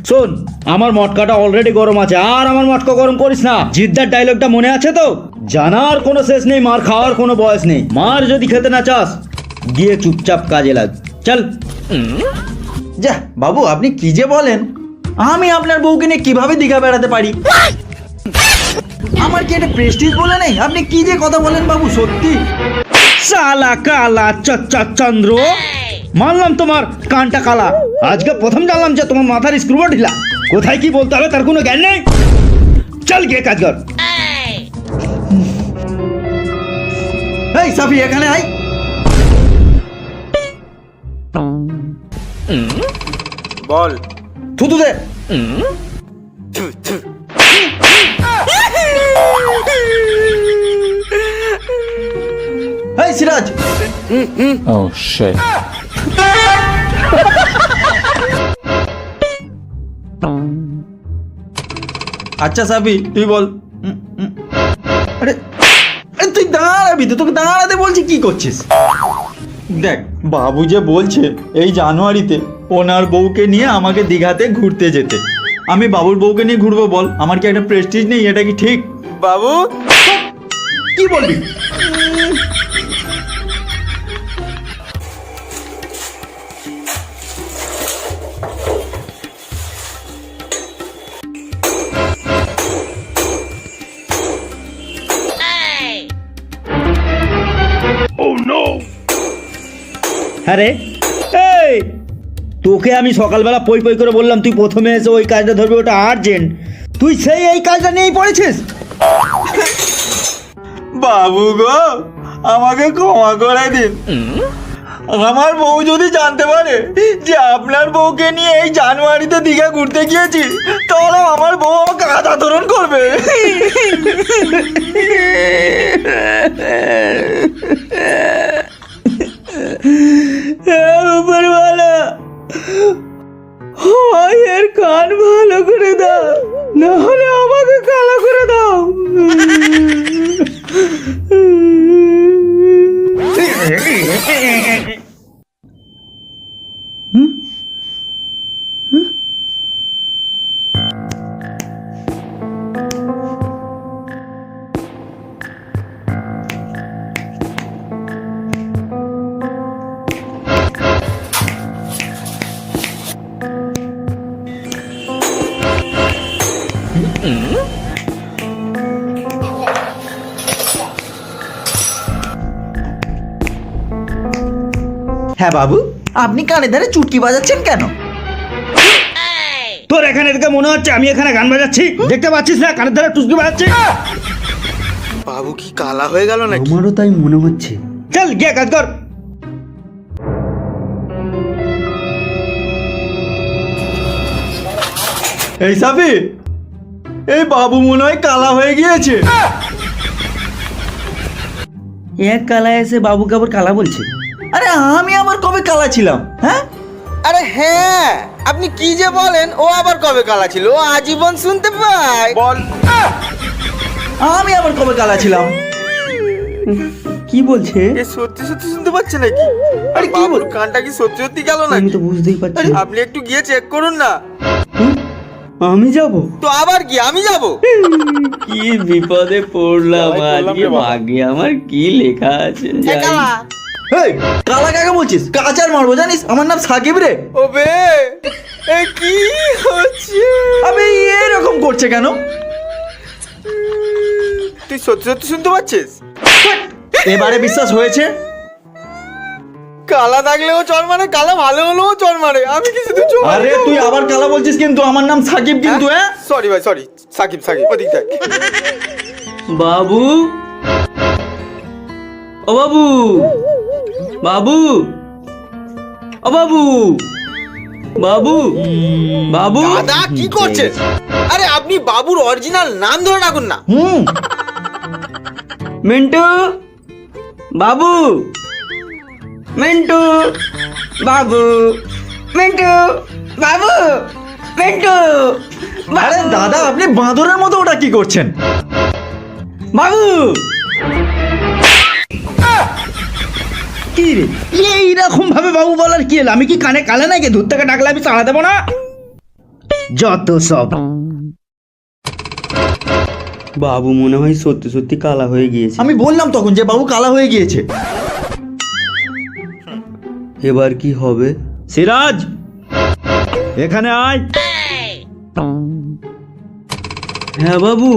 শোন, আমার মটকাটা অলরেডি গরম আছে, আর আমার মটকা গরম করিস না। জিদ্দার ডায়লগটা মনে আছে তো? জানার কোনো শেষ নেই, মার খাওয়ার কোনো বয়স নেই। মার যদি খেতে না চাস, গিয়ে চুপচাপ কাজে লাগ। চল। যা বাবু, আপনি কি যে বলেন, আমি আপনার বউকে নিয়ে কিভাবে দীঘা বেড়াতে পারি? আমার কি এটা প্রেস্টিজ বলে নেই? আপনি কি যে কথা বলেন বাবু, সত্যি। সালা কালা চন্দ্র, মানলাম তোমার কানটা কালা, আজকে প্রথম জানলাম যে তোমার মাথার স্ক্রুও ঢিলা। কোথায় কি বলতে হবে তার কোনো জ্ঞান নেই। চল গিয়ে কাজ কর। এই সাফি, এখানে আয়। বল। থুতু দে। এই সিরাজ। Oh shit. আচ্ছা সাফি, তুই বল। আরে আরে তুই দাঁড়াবি তো, তোকে দাঁড়াতে বলছি, কি করছিস? দেখ, বাবু যে বলছে এই জানুয়ারিতে ওনার বউকে নিয়ে আমাকে দীঘাতে ঘুরতে যেতে। আমি বাবুর বউকে নিয়ে ঘুরবো? বল, আমার কি একটা প্রেস্টিজ নেই? এটা কি ঠিক? বাবু, কি বলবি? হ্যাঁ রে, এই তোকে আমি সকালবেলা পই পই করে বললাম তুই প্রথমে এসে ওই কাজটা ধরবি, ওটা আর্জেন্ট। তুই সেই এই কাজটা নিয়েই পড়েছিস। বাবু গো, আমাকে ক্ষমা করে দিন। আমার বউ যদি জানতে পারে যে আপনার বউকে নিয়ে এই জানুয়ারিতে দীঘা ঘুরতে গিয়েছি, তাহলে আমার বউ আমাকে আদাতরণ করবে। উপরওয়ালা, হয় এর কান ভালো করে দাও, না হলে আমাকে কালো করে দাও। হ্যাঁ বাবু, আপনি কানে ধারে চুটকি বাজাচ্ছেন কেন? তোর এখানে দেখে মনে হচ্ছে আমি এখানে গান বাজাচ্ছি? দেখতে পাচ্ছিস না কানের ধারে টুসকি বাজাচ্ছি? বাবু কি কালা হয়ে গেল নাকি? আমারও তাই মনে হচ্ছে। চল গিয়ে কাজ কর। এই সাফি, এই বাবু মনে হয় কালা হয়ে গিয়েছে। এক কালা এসে বাবুকে আবার কালা বলছে? আরে আমি আবার কবে কালা ছিলাম? হ্যাঁ, আরে হ্যাঁ, আপনি কি যে বলেন, ও আবার কবে কালা ছিল? ও আজীবন শুনতে পায়। বল। আমি আবার কবে কালা ছিলাম? কি বলছে? এ সত্যি সত্যি শুনতে পাচ্ছে নাকি? আরে কি বাবুর বল, কানটা কি সত্যি সত্যি গেল আমি নাকি? তো বুঝতেই পারছি। আপনি একটু গিয়ে চেক করুন না। আমি যাব? তো আবার কি, আমি যাব? কি বিপদে পড়লাম আজকে, রে বাবা। ভাগ্যে আমার কি লেখা আছে। এ কালা। এই কালা কাকে বলছিস? কাচার মারবো জানিস? আমার নাম সাকিব রে। ও বে, এ কি হচ্ছে? আবে এরকম করছে কেন? তুই সত্যি সত্যি শুনতে পাচ্ছিস? এবারে বিশ্বাস হয়েছে? কালা থাকলেও চল মারে, কালা ভালো হলেও চল মারে। আমি কি শুধু চল? আরে তুই আবার কালা বলছিস, কিন্তু আমার নাম সাকিব কিন্তু। হ্যাঁ, সরি ভাই, সরি। সাকিব, সাকিব, ওদিক দেখ। বাবু, ও বাবু, বাবু, ও বাবু, বাবু, বাবু। দাদা কি করছেন? আরে আপনি বাবুর অরিজিনাল নাম ধরে ডাকুন না। মিন্টু, বাবু, মিন্টু, বাবু, মিন্টু, বাবু, মিন্টু। আরে দাদা, আপনি বাঁদরের মতো ওটা কি করছেন? বাবু, কি রে এইরকম ভাবে বাবু বলার কি হলো? আমি কি কানে কালে নাকি? দূর থেকে ডাকলে আমি চালা দেবো না? যত সব। বাবু মনে হয় সত্যি সত্যি কালা হয়ে গিয়েছে। আমি বললাম তখন যে বাবু কালা হয়ে গিয়েছে। এবার কি হবে? সিরাজ, এখানে আয়। হ্যাঁ বাবু।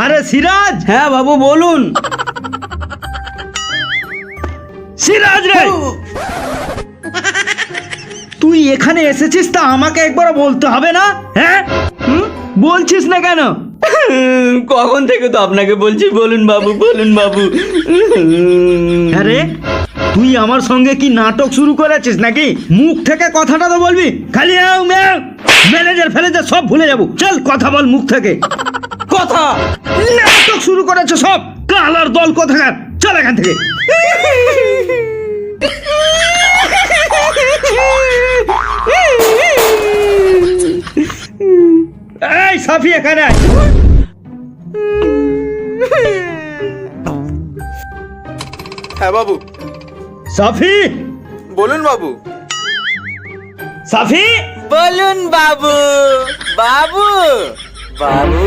আরে সিরাজ, হ্যাঁ বাবু বলুন। সিরাজ রে, তুই এখানে এসেছিস তা আমাকে একবার বলতে হবে না? হ্যাঁ, বলছিস না কেন? কখন থেকে তো আপনাকে বলছি, বলুন বাবু, বলুন বাবু। আরে তুই আমার সঙ্গে কি নাটক শুরু করেছিস নাকি? মুখ থেকে কথাটা তো বলবি, খালি ম্যানেজার ফ্যানেজার সব ভুলে যাবো। চল কথা বল মুখ থেকে। কথা নাটক শুরু করেছে সব, কালার দল কোথাকার। চল এখান থেকে। এই সাফি, এখানে আয়। হ্যাঁ বাবু। সাফি, বলুন বাবু। সাফি, বলুন বাবু। বাবু বাবু।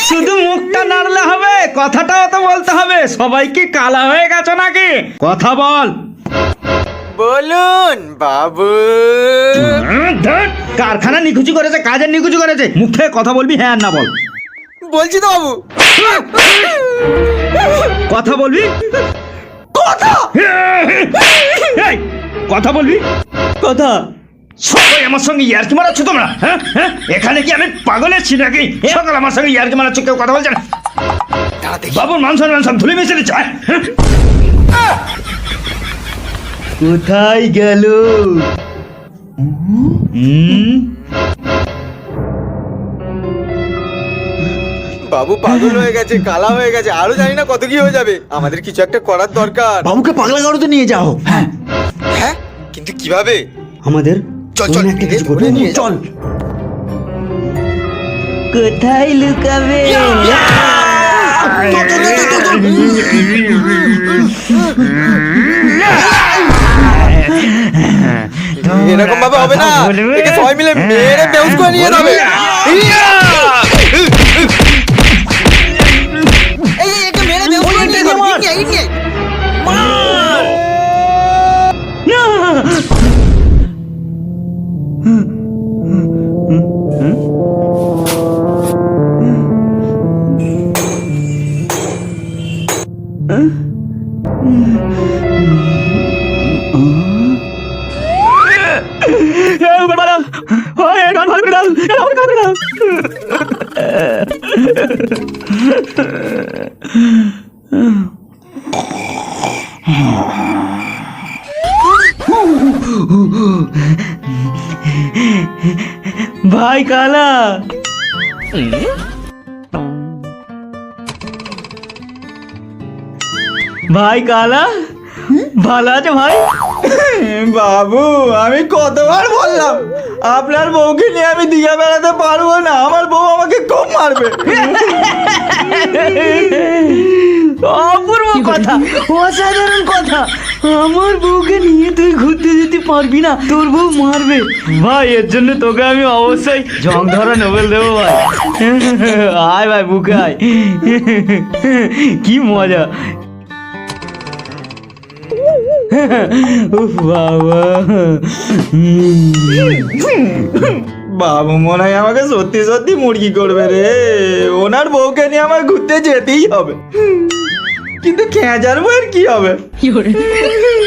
শুধু মুখটা নাড়লে হবে, কথাটাও তো বলতে হবে। সবাই কি কালা হয়ে গেছো নাকি? কথা বল। বলুন বাবু। ধ্যাৎ, কারখানা নিখুচি করেছে, কাজের নিখুচি করেছে। মুখ থেকে কথা বলবি, হ্যাঁ আর না বল। বলছি তো বাবু। কথা বলবি, কথা এই, কথা বলবি। কথা সবাই আমার সঙ্গে ইয়ার্কি মারাচ্ছ তোমরা? হ্যাঁ হ্যাঁ, এখানে কি আমি পাগল আছি নাকি? সকাল আমার সঙ্গে ইয়ার্কি মারাচ্ছ, কেউ কথা বলছে না। বাবুর মান সম্মান সব ধুলে মিশে দিচ্ছে। কোথায় গেল? বাবু পাগল হয়ে গেছে, কালা হয়ে গেছে, আরো জানি না কত কি হয়ে যাবে। আমাদের কিছু একটা করার দরকার। বাবুকে পাগলা গাড়োতে নিয়ে যাও। হ্যাঁ, হ্যাঁ, কিন্তু কিভাবে? আমাদের চল, চল, একটা কিছু ধরে করতে নিয়ে হবে। যাও। চল। কোথায় লুকাবে? এরকম ভাবে হবে না, একে সবাই মিলে মেরে বেউস করে নিয়ে যাবে। এই একে মেরে বেউস করে নিয়ে যাবে। এই নিয়ে মার। ভাই কালা, ভাই কালা, ভালো আছে ভাই? বাবু আমি কতবার বললাম আপনার বউকে নিয়ে আমি দিঘা বেড়াতে পারবো না, আমার বউ আমাকে খুব মারবে। অপূর্ব কথা, অসাধারণ কথা। আমার বউকে নিয়ে তুই ঘুরতে যেতে পারবি না, তোর বউ মারবে। ভাই এর জন্য তোকে আমি অবশ্যই জং ধরা নোবেল দেবো ভাই। আয় ভাই বুকে আয়। কি মজা। উফ বাবা। বাবু মনে হয় আমাকে সত্যি সত্যি মুরগি করবে রে। ওনার বউকে নিয়ে আমার ঘুরতে যেতেই হবে, কিন্তু খেঁচার বউয়ের কি হবে?